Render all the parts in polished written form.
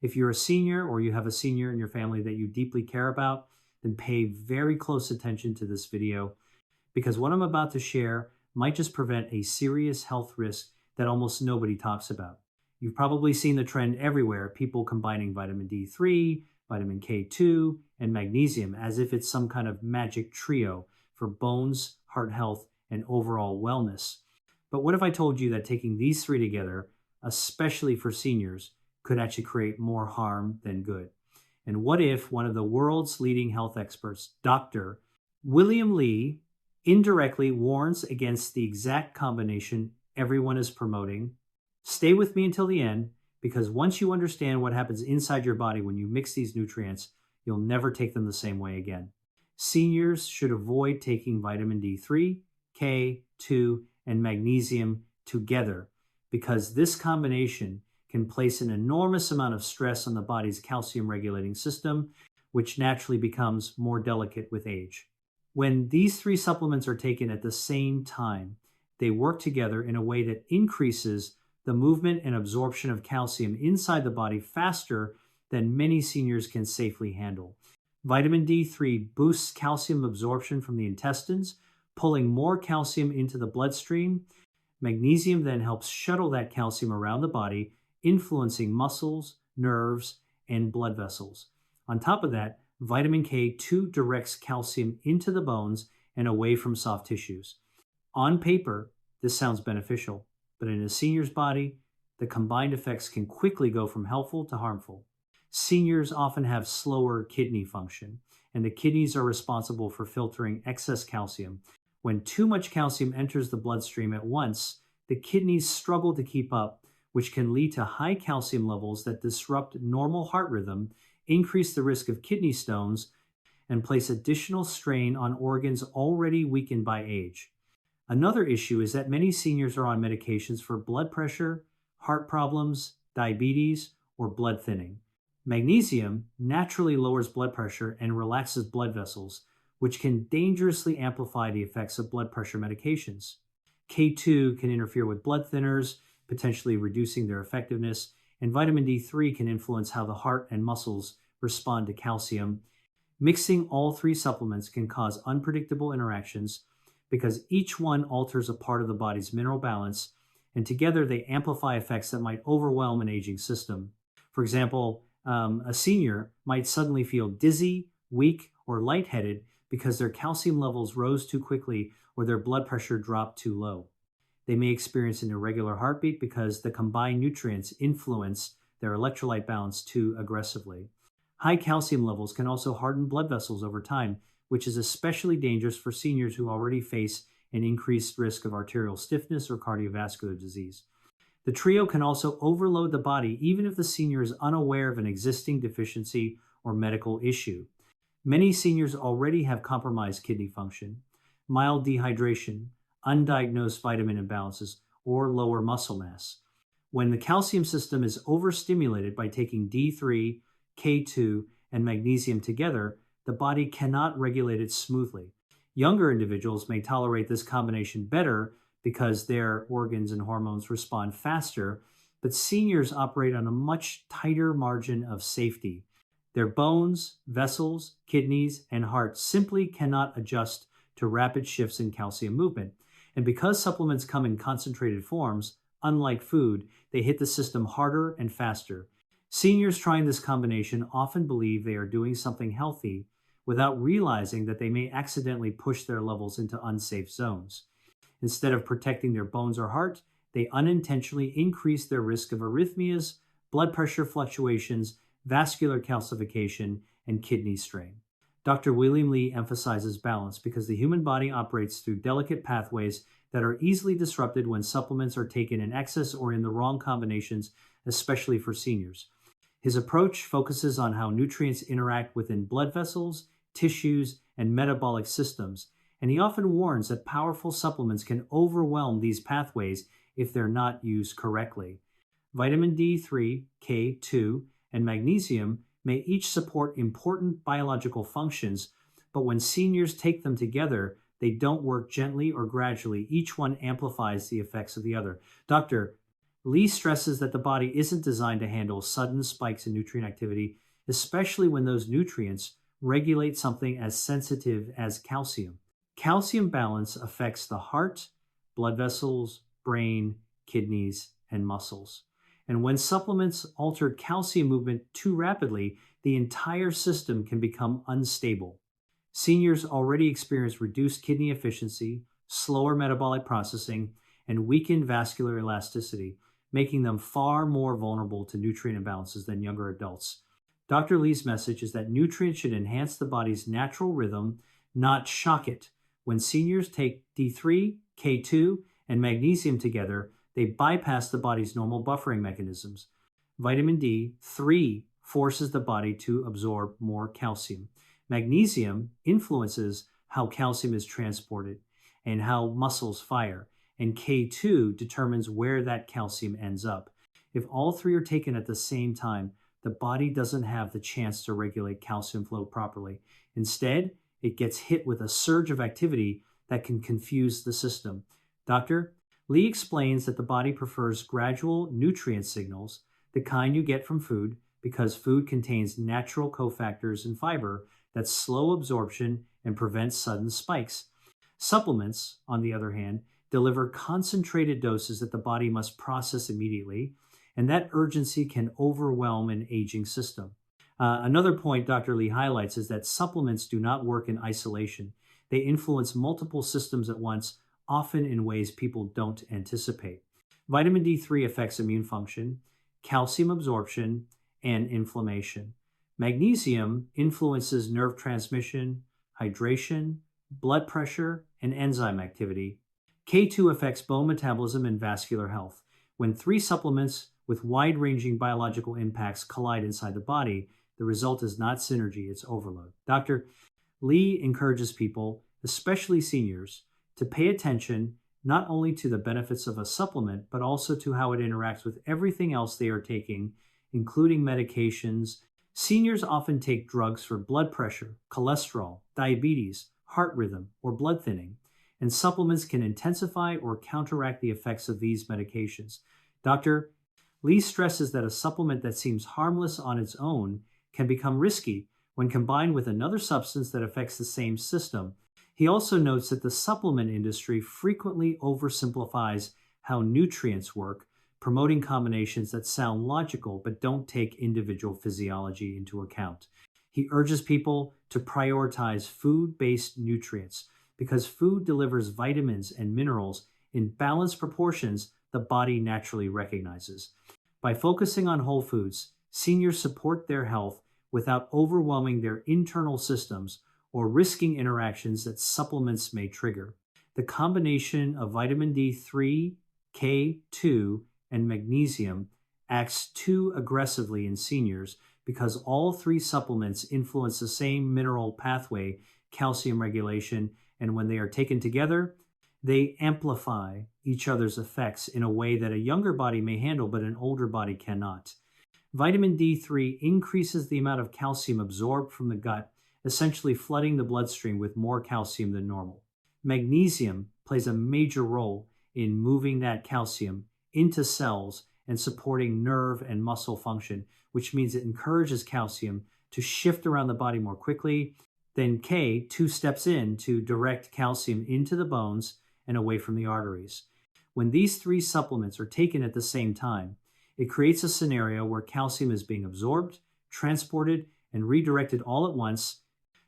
If you're a senior or you have a senior in your family that you deeply care about, then pay very close attention to this video because what I'm about to share might just prevent a serious health risk that almost nobody talks about. You've probably seen the trend everywhere, people combining vitamin D3, vitamin K2, and magnesium as if it's some kind of magic trio for bones, heart health, and overall wellness. But what if I told you that taking these three together, especially for seniors, could actually create more harm than good? And what if one of the world's leading health experts, Dr. William Li, indirectly warns against the exact combination everyone is promoting? Stay with me until the end, because once you understand what happens inside your body when you mix these nutrients, you'll never take them the same way again. Seniors should avoid taking vitamin D3, K2, and magnesium together because this combination can place an enormous amount of stress on the body's calcium regulating system, which naturally becomes more delicate with age. When these three supplements are taken at the same time, they work together in a way that increases the movement and absorption of calcium inside the body faster than many seniors can safely handle. Vitamin D3 boosts calcium absorption from the intestines, pulling more calcium into the bloodstream. Magnesium then helps shuttle that calcium around the body, influencing muscles, nerves, and blood vessels. On top of that, vitamin K2 directs calcium into the bones and away from soft tissues. On paper, this sounds beneficial, but in a senior's body, the combined effects can quickly go from helpful to harmful. Seniors often have slower kidney function, and the kidneys are responsible for filtering excess calcium. When too much calcium enters the bloodstream at once, the kidneys struggle to keep up, which can lead to high calcium levels that disrupt normal heart rhythm, increase the risk of kidney stones, and place additional strain on organs already weakened by age. Another issue is that many seniors are on medications for blood pressure, heart problems, diabetes, or blood thinning. Magnesium naturally lowers blood pressure and relaxes blood vessels, which can dangerously amplify the effects of blood pressure medications. K2 can interfere with blood thinners, potentially reducing their effectiveness, and vitamin D3 can influence how the heart and muscles respond to calcium. Mixing all three supplements can cause unpredictable interactions because each one alters a part of the body's mineral balance, and together they amplify effects that might overwhelm an aging system. For example, a senior might suddenly feel dizzy, weak, or lightheaded because their calcium levels rose too quickly or their blood pressure dropped too low. They may experience an irregular heartbeat because the combined nutrients influence their electrolyte balance too aggressively. High calcium levels can also harden blood vessels over time, which is especially dangerous for seniors who already face an increased risk of arterial stiffness or cardiovascular disease. The trio can also overload the body even if the senior is unaware of an existing deficiency or medical issue. Many seniors already have compromised kidney function, mild dehydration, undiagnosed vitamin imbalances, or lower muscle mass. When the calcium system is overstimulated by taking D3, K2, and magnesium together, the body cannot regulate it smoothly. Younger individuals may tolerate this combination better because their organs and hormones respond faster, but seniors operate on a much tighter margin of safety. Their bones, vessels, kidneys, and heart simply cannot adjust to rapid shifts in calcium movement. And because supplements come in concentrated forms, unlike food, they hit the system harder and faster. Seniors trying this combination often believe they are doing something healthy without realizing that they may accidentally push their levels into unsafe zones. Instead of protecting their bones or heart, they unintentionally increase their risk of arrhythmias, blood pressure fluctuations, vascular calcification, and kidney strain. Dr. William Li emphasizes balance because the human body operates through delicate pathways that are easily disrupted when supplements are taken in excess or in the wrong combinations, especially for seniors. His approach focuses on how nutrients interact within blood vessels, tissues, and metabolic systems, and he often warns that powerful supplements can overwhelm these pathways if they're not used correctly. Vitamin D3, K2, and magnesium may each support important biological functions, but when seniors take them together, they don't work gently or gradually. Each one amplifies the effects of the other. Doctor, Lee stresses that the body isn't designed to handle sudden spikes in nutrient activity, especially when those nutrients regulate something as sensitive as calcium. Calcium balance affects the heart, blood vessels, brain, kidneys, and muscles. And when supplements alter calcium movement too rapidly, the entire system can become unstable. Seniors already experience reduced kidney efficiency, slower metabolic processing, and weakened vascular elasticity, making them far more vulnerable to nutrient imbalances than younger adults. Dr. Lee's message is that nutrients should enhance the body's natural rhythm, not shock it. When seniors take D3, K2, and magnesium together, they bypass the body's normal buffering mechanisms. Vitamin D3 forces the body to absorb more calcium. Magnesium influences how calcium is transported and how muscles fire, and K2 determines where that calcium ends up. If all three are taken at the same time, the body doesn't have the chance to regulate calcium flow properly. Instead, it gets hit with a surge of activity that can confuse the system. Dr. Lee explains that the body prefers gradual nutrient signals, the kind you get from food, because food contains natural cofactors and fiber that slow absorption and prevent sudden spikes. Supplements, on the other hand, deliver concentrated doses that the body must process immediately, and that urgency can overwhelm an aging system. Another point Dr. Lee highlights is that supplements do not work in isolation. They influence multiple systems at once, often in ways people don't anticipate. Vitamin D3 affects immune function, calcium absorption, and inflammation. Magnesium influences nerve transmission, hydration, blood pressure, and enzyme activity. K2 affects bone metabolism and vascular health. When three supplements with wide-ranging biological impacts collide inside the body, the result is not synergy, it's overload. Dr. Lee encourages people, especially seniors, to pay attention not only to the benefits of a supplement, but also to how it interacts with everything else they are taking, including medications. Seniors often take drugs for blood pressure, cholesterol, diabetes, heart rhythm, or blood thinning, and supplements can intensify or counteract the effects of these medications. Dr. Lee stresses that a supplement that seems harmless on its own can become risky when combined with another substance that affects the same system. He also notes that the supplement industry frequently oversimplifies how nutrients work, promoting combinations that sound logical but don't take individual physiology into account. He urges people to prioritize food-based nutrients because food delivers vitamins and minerals in balanced proportions the body naturally recognizes. By focusing on whole foods, seniors support their health without overwhelming their internal systems or risking interactions that supplements may trigger. The combination of vitamin D3, K2, and magnesium acts too aggressively in seniors because all three supplements influence the same mineral pathway, calcium regulation, and when they are taken together, they amplify each other's effects in a way that a younger body may handle but an older body cannot. Vitamin D3 increases the amount of calcium absorbed from the gut, essentially flooding the bloodstream with more calcium than normal. Magnesium plays a major role in moving that calcium into cells and supporting nerve and muscle function, which means it encourages calcium to shift around the body more quickly. Then K2 steps in to direct calcium into the bones and away from the arteries. When these three supplements are taken at the same time, it creates a scenario where calcium is being absorbed, transported, and redirected all at once,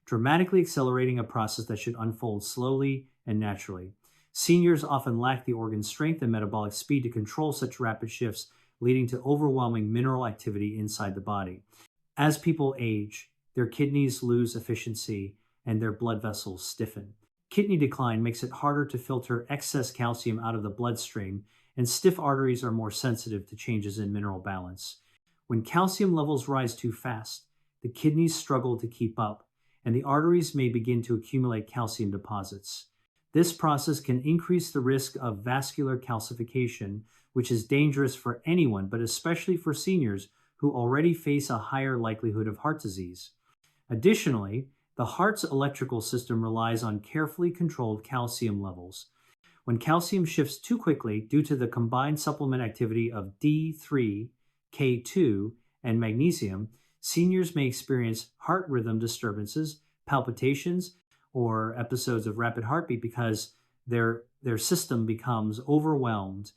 dramatically accelerating a process that should unfold slowly and naturally. Seniors often lack the organ strength and metabolic speed to control such rapid shifts, leading to overwhelming mineral activity inside the body. As people age, their kidneys lose efficiency and their blood vessels stiffen. Kidney decline makes it harder to filter excess calcium out of the bloodstream, and stiff arteries are more sensitive to changes in mineral balance. When calcium levels rise too fast, the kidneys struggle to keep up, and the arteries may begin to accumulate calcium deposits. This process can increase the risk of vascular calcification, which is dangerous for anyone, but especially for seniors who already face a higher likelihood of heart disease. Additionally, the heart's electrical system relies on carefully controlled calcium levels. When calcium shifts too quickly due to the combined supplement activity of D3, K2, and magnesium, seniors may experience heart rhythm disturbances, palpitations, or episodes of rapid heartbeat because their system becomes overwhelmed.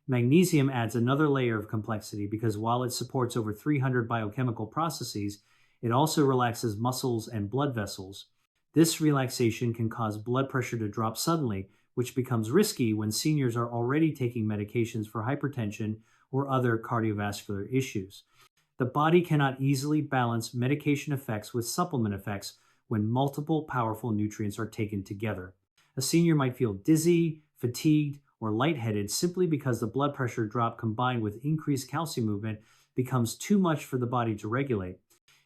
Magnesium adds another layer of complexity because while it supports over 300 biochemical processes, it also relaxes muscles and blood vessels. This relaxation can cause blood pressure to drop suddenly, which becomes risky when seniors are already taking medications for hypertension or other cardiovascular issues. The body cannot easily balance medication effects with supplement effects when multiple powerful nutrients are taken together. A senior might feel dizzy, fatigued, or lightheaded simply because the blood pressure drop combined with increased calcium movement becomes too much for the body to regulate.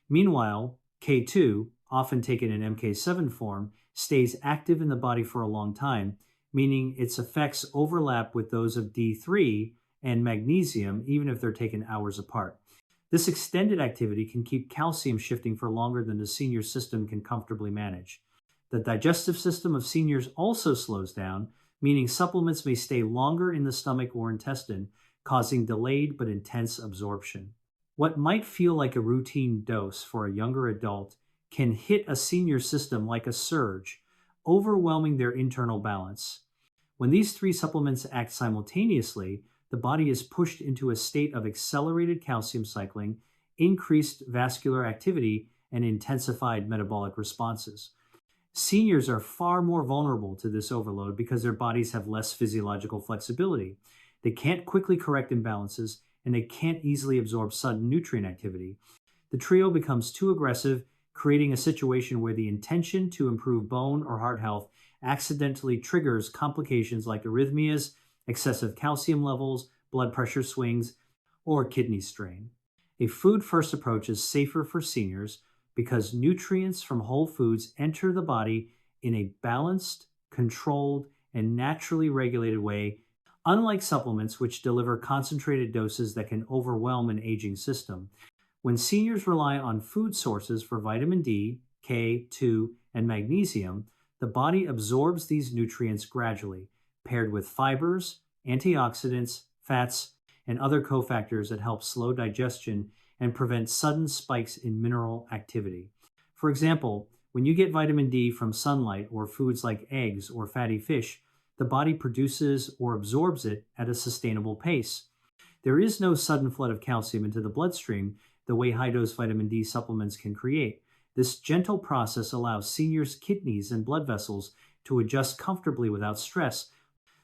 Meanwhile, K2, often taken in MK7 form, stays active in the body for a long time, meaning its effects overlap with those of D3 and magnesium, even if they're taken hours apart. This extended activity can keep calcium shifting for longer than the senior system can comfortably manage. The digestive system of seniors also slows down, meaning supplements may stay longer in the stomach or intestine, causing delayed but intense absorption. What might feel like a routine dose for a younger adult can hit a senior system like a surge, overwhelming their internal balance. When these three supplements act simultaneously, the body is pushed into a state of accelerated calcium cycling, increased vascular activity, and intensified metabolic responses. Seniors are far more vulnerable to this overload because their bodies have less physiological flexibility. They can't quickly correct imbalances, and they can't easily absorb sudden nutrient activity. The trio becomes too aggressive, creating a situation where the intention to improve bone or heart health accidentally triggers complications like arrhythmias, excessive calcium levels, blood pressure swings, or kidney strain. A food-first approach is safer for seniors because nutrients from whole foods enter the body in a balanced, controlled, and naturally regulated way, unlike supplements which deliver concentrated doses that can overwhelm an aging system. When seniors rely on food sources for vitamin D, K2, and magnesium, the body absorbs these nutrients gradually, paired with fibers, antioxidants, fats, and other cofactors that help slow digestion and prevent sudden spikes in mineral activity. For example, when you get vitamin D from sunlight or foods like eggs or fatty fish, the body produces or absorbs it at a sustainable pace. There is no sudden flood of calcium into the bloodstream the way high-dose vitamin D supplements can create. This gentle process allows seniors' kidneys and blood vessels to adjust comfortably without stress.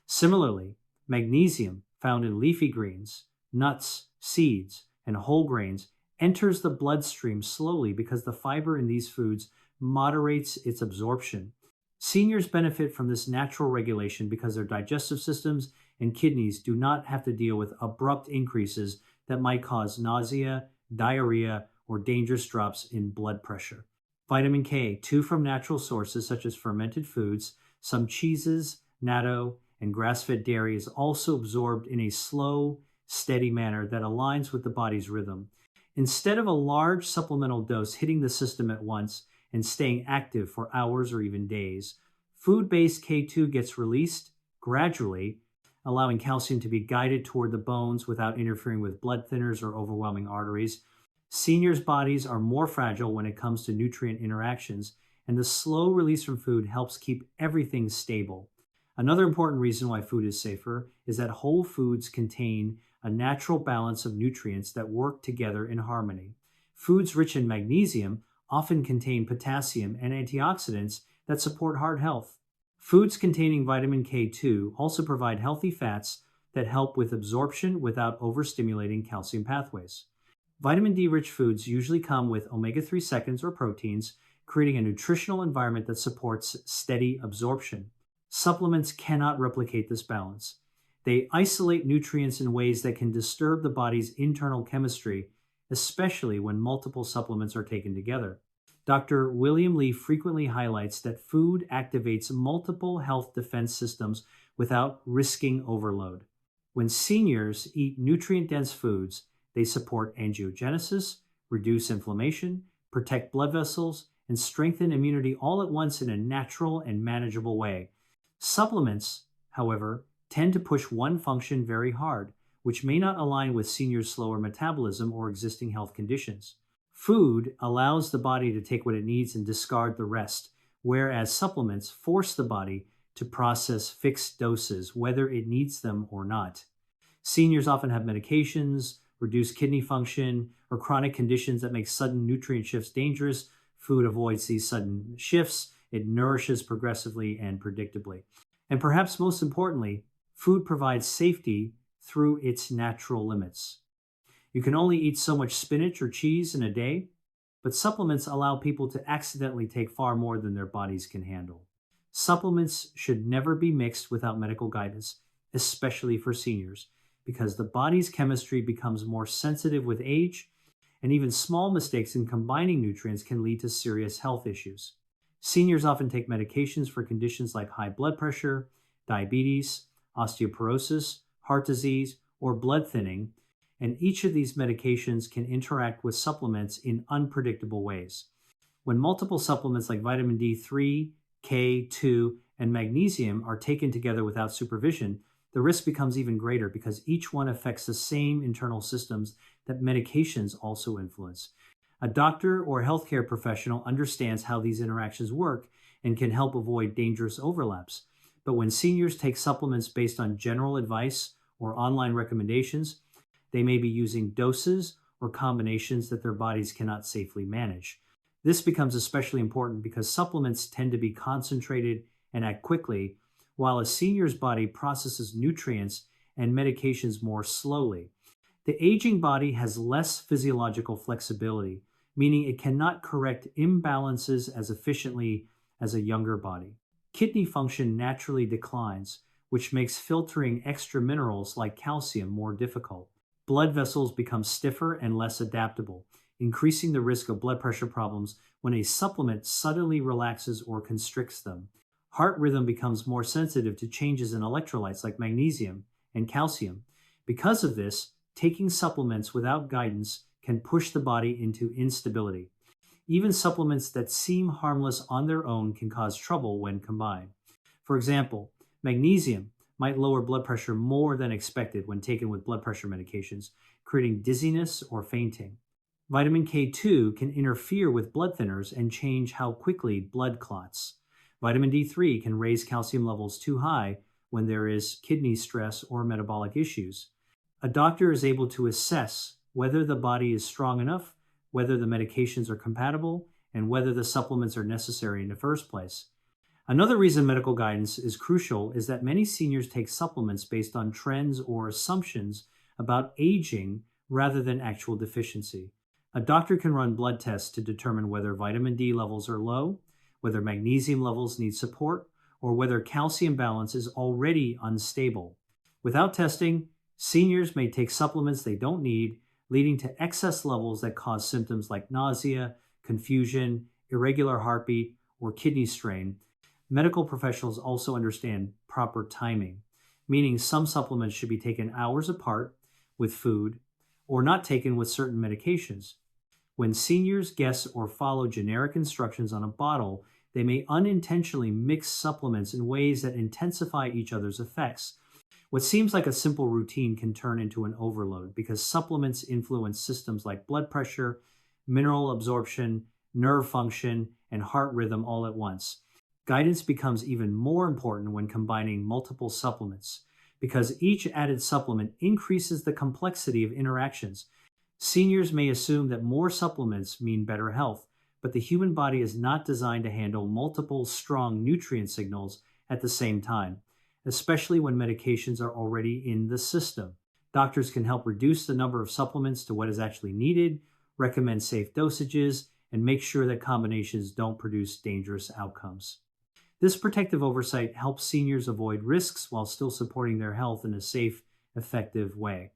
Similarly, magnesium, found in leafy greens, nuts, seeds, and whole grains, enters the bloodstream slowly because the fiber in these foods moderates its absorption. Seniors benefit from this natural regulation because their digestive systems and kidneys do not have to deal with abrupt increases that might cause nausea, diarrhea, or dangerous drops in blood pressure. Vitamin K, too, from natural sources such as fermented foods, some cheeses, natto, and grass-fed dairy is also absorbed in a slow, steady manner that aligns with the body's rhythm. Instead of a large supplemental dose hitting the system at once and staying active for hours or even days, food-based K2 gets released gradually, allowing calcium to be guided toward the bones without interfering with blood thinners or overwhelming arteries. Seniors' bodies are more fragile when it comes to nutrient interactions, and the slow release from food helps keep everything stable. Another important reason why food is safer is that whole foods contain a natural balance of nutrients that work together in harmony. Foods rich in magnesium often contain potassium and antioxidants that support heart health. Foods containing vitamin K2 also provide healthy fats that help with absorption without overstimulating calcium pathways. Vitamin D-rich foods usually come with omega-3 seconds or proteins, creating a nutritional environment that supports steady absorption. Supplements cannot replicate this balance. They isolate nutrients in ways that can disturb the body's internal chemistry, especially when multiple supplements are taken together. Dr. William Lee frequently highlights that food activates multiple health defense systems without risking overload. When seniors eat nutrient-dense foods, they support angiogenesis, reduce inflammation, protect blood vessels, and strengthen immunity all at once in a natural and manageable way. Supplements, however, tend to push one function very hard, which may not align with seniors' slower metabolism or existing health conditions. Food allows the body to take what it needs and discard the rest, whereas supplements force the body to process fixed doses, whether it needs them or not. Seniors often have medications, reduced kidney function, or chronic conditions that make sudden nutrient shifts dangerous. Food avoids these sudden shifts. It nourishes progressively and predictably. And perhaps most importantly, food provides safety through its natural limits. You can only eat so much spinach or cheese in a day, but supplements allow people to accidentally take far more than their bodies can handle. Supplements should never be mixed without medical guidance, especially for seniors, because the body's chemistry becomes more sensitive with age, and even small mistakes in combining nutrients can lead to serious health issues. Seniors often take medications for conditions like high blood pressure, diabetes, osteoporosis, heart disease, or blood thinning, and each of these medications can interact with supplements in unpredictable ways. When multiple supplements like vitamin D3, K2, and magnesium are taken together without supervision, the risk becomes even greater because each one affects the same internal systems that medications also influence. A doctor or healthcare professional understands how these interactions work and can help avoid dangerous overlaps. But when seniors take supplements based on general advice or online recommendations, they may be using doses or combinations that their bodies cannot safely manage. This becomes especially important because supplements tend to be concentrated and act quickly, while a senior's body processes nutrients and medications more slowly. The aging body has less physiological flexibility, meaning it cannot correct imbalances as efficiently as a younger body. Kidney function naturally declines, which makes filtering extra minerals like calcium more difficult. Blood vessels become stiffer and less adaptable, increasing the risk of blood pressure problems when a supplement suddenly relaxes or constricts them. Heart rhythm becomes more sensitive to changes in electrolytes like magnesium and calcium. Because of this, taking supplements without guidance can push the body into instability. Even supplements that seem harmless on their own can cause trouble when combined. For example, magnesium might lower blood pressure more than expected when taken with blood pressure medications, creating dizziness or fainting. Vitamin K2 can interfere with blood thinners and change how quickly blood clots. Vitamin D3 can raise calcium levels too high when there is kidney stress or metabolic issues. A doctor is able to assess whether the body is strong enough, whether the medications are compatible, and whether the supplements are necessary in the first place. Another reason medical guidance is crucial is that many seniors take supplements based on trends or assumptions about aging rather than actual deficiency. A doctor can run blood tests to determine whether vitamin D levels are low, whether magnesium levels need support, or whether calcium balance is already unstable. Without testing, seniors may take supplements they don't need, leading to excess levels that cause symptoms like nausea, confusion, irregular heartbeat, or kidney strain. Medical professionals also understand proper timing, meaning some supplements should be taken hours apart with food or not taken with certain medications. When seniors guess or follow generic instructions on a bottle, they may unintentionally mix supplements in ways that intensify each other's effects. What seems like a simple routine can turn into an overload because supplements influence systems like blood pressure, mineral absorption, nerve function, and heart rhythm all at once. Guidance becomes even more important when combining multiple supplements because each added supplement increases the complexity of interactions. Seniors may assume that more supplements mean better health, but the human body is not designed to handle multiple strong nutrient signals at the same time, especially when medications are already in the system. Doctors can help reduce the number of supplements to what is actually needed, recommend safe dosages, and make sure that combinations don't produce dangerous outcomes. This protective oversight helps seniors avoid risks while still supporting their health in a safe, effective way.